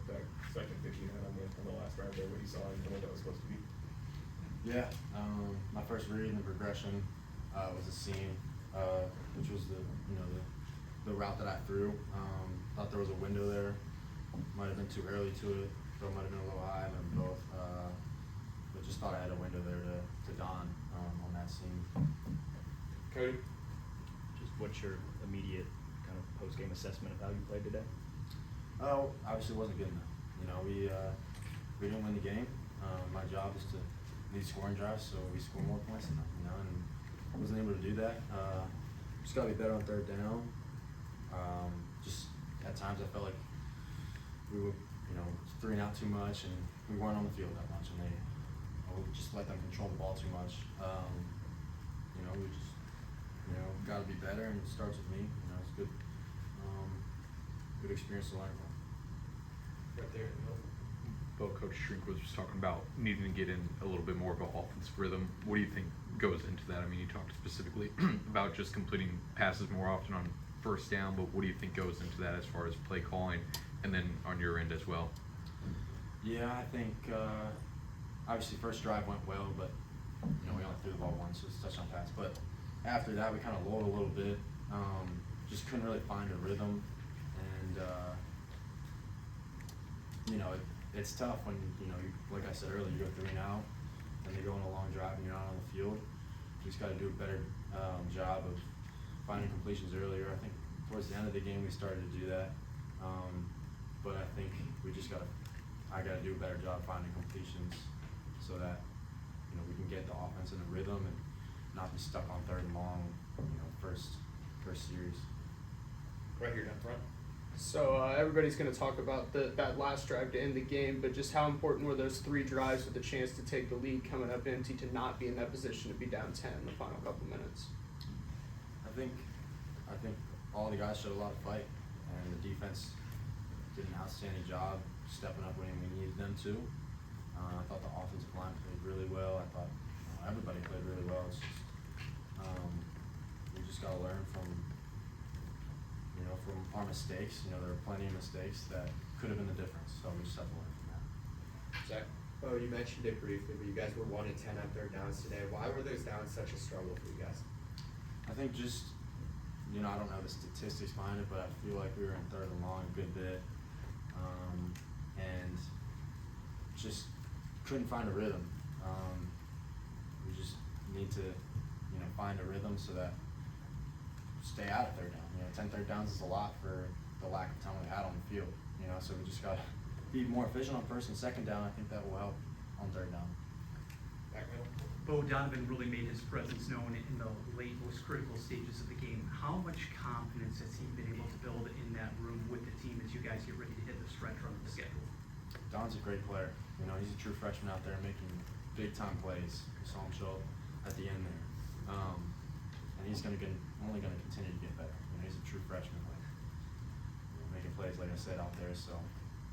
that second pitch you had on the last drive there, what you saw and what that was supposed to be. Yeah, my first read in the progression was a seam, which was the route that I threw. Thought there was a window there. Might have been too early to it. Throw might have been a little high, maybe both. But just thought I had a window there to Don on that seam. Cody? Just what's your immediate kind of post-game assessment of how you played today? Oh, obviously it wasn't good enough. You know, we didn't win the game. My job is to lead scoring drives, so we score more points than them, you know, and I wasn't able to do that. Just got to be better on third down. Just at times I felt like we were, you know, 3 and out too much, and we weren't on the field that much, and we just let them control the ball too much. You know, we just, you know, got to be better, and it starts with me. You know, it's good, good experience to learn from. Right there in the middle. Bo, Coach Shrink was just talking about needing to get in a little bit more of an offensive rhythm. What do you think goes into that? I mean, you talked specifically about just completing passes more often on first down, but what do you think goes into that as far as play calling and then on your end as well? Yeah, I think obviously first drive went well, but you know we only threw the ball once, so it's a touchdown pass. But after that, we kind of lulled a little bit. Just couldn't really find a rhythm, and you know it's tough when you know like I said earlier, you go 3 and out, and they go on a long drive and you're not on the field. You just got to do a better job of finding completions earlier. I think towards the end of the game we started to do that, but I think we just I got to do a better job finding completions so that you know we can get the offense in a rhythm and not be stuck on 3rd and long, you know, first series. Right here down front. So everybody's going to talk about that last drive to end the game, but just how important were those 3 drives with the chance to take the lead coming up empty to not be in that position to be down 10 in the final couple minutes? I think all the guys showed a lot of fight, and the defense did an outstanding job stepping up when we needed them to. I thought the offensive line played really well. I thought everybody played really well. It's just we just got to learn from our mistakes. You know, there were plenty of mistakes that could have been the difference, so we just have to learn from that. Zach? Oh, you mentioned it briefly, but you guys were 1 and 10 on third downs today. Why were those downs such a struggle for you guys? I think just, you know, I don't know the statistics behind it, but I feel like we were in 3rd and long a good bit, and just couldn't find a rhythm. We just need to, you know, find a rhythm so that stay out of 3rd down. You know, 10 third downs is a lot for the lack of time we had on the field. You know, so we just got to be more efficient on 1st and 2nd down. I think that will help on 3rd down. Back middle. Bo, Donovan really made his presence known in the late, most critical stages of the game. How much confidence has he been able to build in that room with the team as you guys get ready to hit the stretch run of the schedule? Don's a great player. You know, he's a true freshman out there making big-time plays. We saw him show up at the end there. And he's only going to continue to get better. You know, he's a true freshman, like, you know, making plays, like I said, out there. So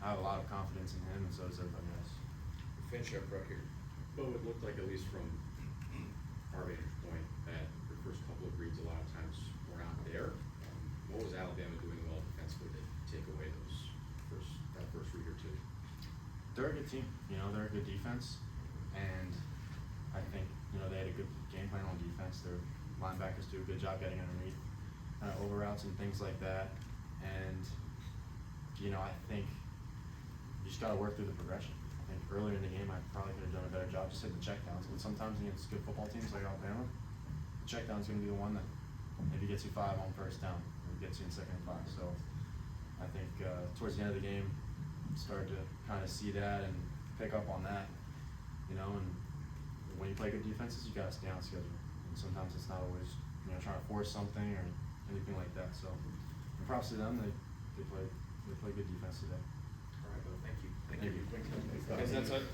I have a lot of confidence in him, and so does everybody else. Finish up right here. Well, it looked like, at least from our vantage point, that your first couple of reads a lot of times were not there. What was Alabama doing well defensively to take away that first read or 2? They're a good team. You know, they're a good defense, and I think you know they had a good game plan on defense. Their linebackers do a good job getting underneath over routes and things like that. And you know, I think you just got to work through the progression. I think earlier in the game I probably could have done a better job just hitting the checkdowns. But sometimes against good football teams like Alabama, the checkdown's going to be the one that maybe gets you 5 on 1st down, or gets you in 2nd and 5. So I think towards the end of the game, started to kind of see that and pick up on that. You know, and when you play good defenses, you got to stay on schedule. And sometimes it's not always, you know, trying to force something or anything like that. So, and props to them. They play good defense today. All right, well, thank you. Thank you. Guys, that's it.